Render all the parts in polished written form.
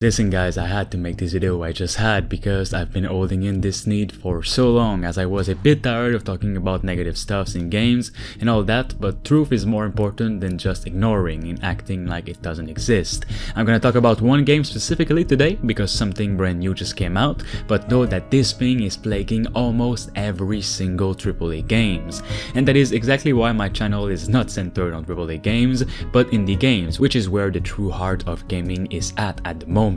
Listen guys, I had to make this video I just had because I've been holding in this need for so long, as I was a bit tired of talking about negative stuffs in games and all that, but truth is more important than just ignoring and acting like it doesn't exist. I'm gonna talk about one game specifically today because something brand new just came out, but know that this thing is plaguing almost every single AAA games. And that is exactly why my channel is not centered on AAA games, but indie games, which is where the true heart of gaming is at the moment.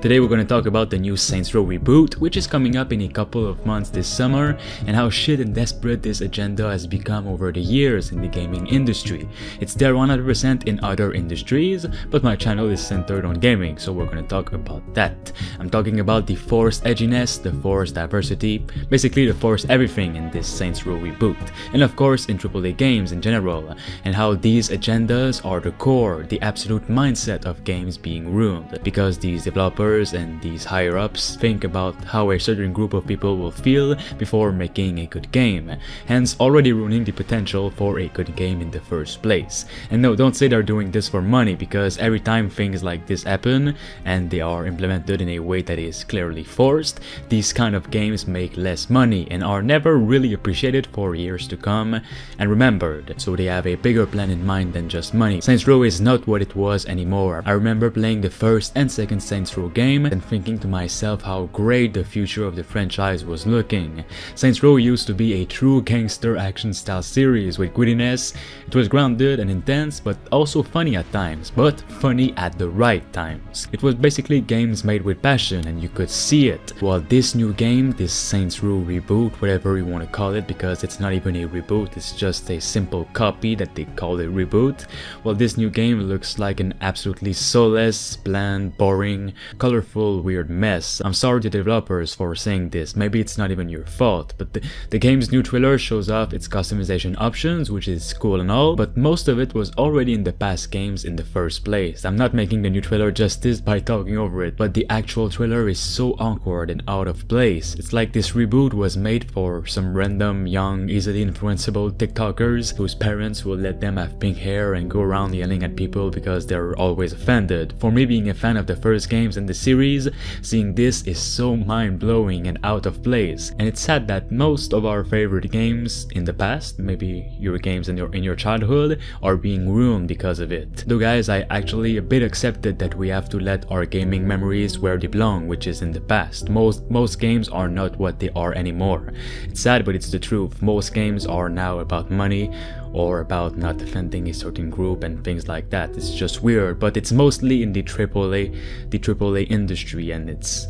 Today we're going to talk about the new Saints Row reboot, which is coming up in a couple of months this summer, and how shit and desperate this agenda has become over the years in the gaming industry. It's there 100% in other industries, but my channel is centered on gaming, so we're going to talk about that. I'm talking about the forced edginess, the forced diversity, basically the forced everything in this Saints Row reboot, and of course in AAA games in general, and how these agendas are the core, the absolute mindset of games being ruined, because these developers and these higher-ups think about how a certain group of people will feel before making a good game, hence already ruining the potential for a good game in the first place. And no, don't say they're doing this for money, because every time things like this happen and they are implemented in a way that is clearly forced, these kind of games make less money and are never really appreciated for years to come and remembered, so they have a bigger plan in mind than just money. Saints Row is not what it was anymore. I remember playing the first and second Saints Row game and thinking to myself how great the future of the franchise was looking. Saints Row used to be a true gangster action style series with grittiness. It was grounded and intense, but also funny at times, but funny at the right times. It was basically games made with passion and you could see it. While this new game, this Saints Row reboot, whatever you want to call it, because it's not even a reboot, it's just a simple copy that they call a reboot. Well, this new game looks like an absolutely soulless, bland, boring, colorful, weird mess. I'm sorry to developers for saying this, maybe it's not even your fault, but the game's new trailer shows off its customization options, which is cool and all, but most of it was already in the past games in the first place. I'm not making the new trailer justice by talking over it, but the actual trailer is so awkward and out of place. It's like this reboot was made for some random, young, easily influenceable TikTokers whose parents will let them have pink hair and go around yelling at people because they're always offended. For me, being a fan of the first games in the series, seeing this is so mind-blowing and out of place. And it's sad that most of our favorite games in the past, maybe your games in your childhood, are being ruined because of it. Though guys, I actually a bit accepted that we have to let our gaming memories where they belong, which is in the past. Most games are not what they are anymore. It's sad, but it's the truth. Most games are now about money or about not defending a certain group and things like that. It's just weird, but it's mostly in the AAA industry, and it's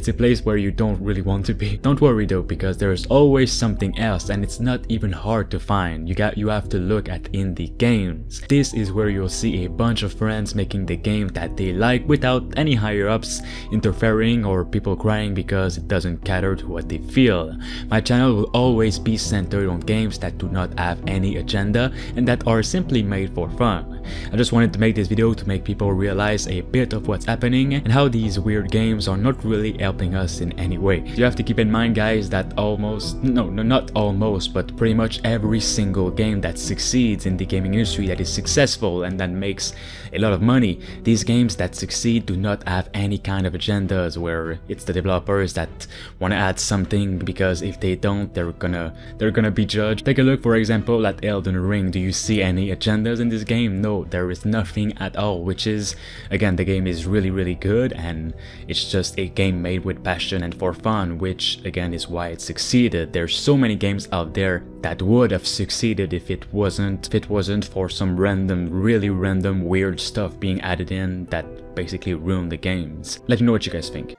a place where you don't really want to be. Don't worry though, because there's always something else, and it's not even hard to find. You have to look at indie games. This is where you'll see a bunch of friends making the game that they like without any higher ups interfering or people crying because it doesn't cater to what they feel. My channel will always be centered on games that do not have any agenda and that are simply made for fun. I just wanted to make this video to make people realize a bit of what's happening and how these weird games are not really helping us in any way. You have to keep in mind guys that not almost, but pretty much every single game that succeeds in the gaming industry, that is successful and that makes a lot of money, these games that succeed do not have any kind of agendas where it's the developers that want to add something, because if they don't, they're gonna be judged. Take a look for example at Elden Ring. Do you see any agendas in this game? No, there is nothing at all, which is, again, the game is really good and it's just a game made with passion and for fun, which again is why it succeeded. There's so many games out there that would have succeeded if it wasn't for some really random weird stuff being added in that basically ruined the games. Let me know what you guys think.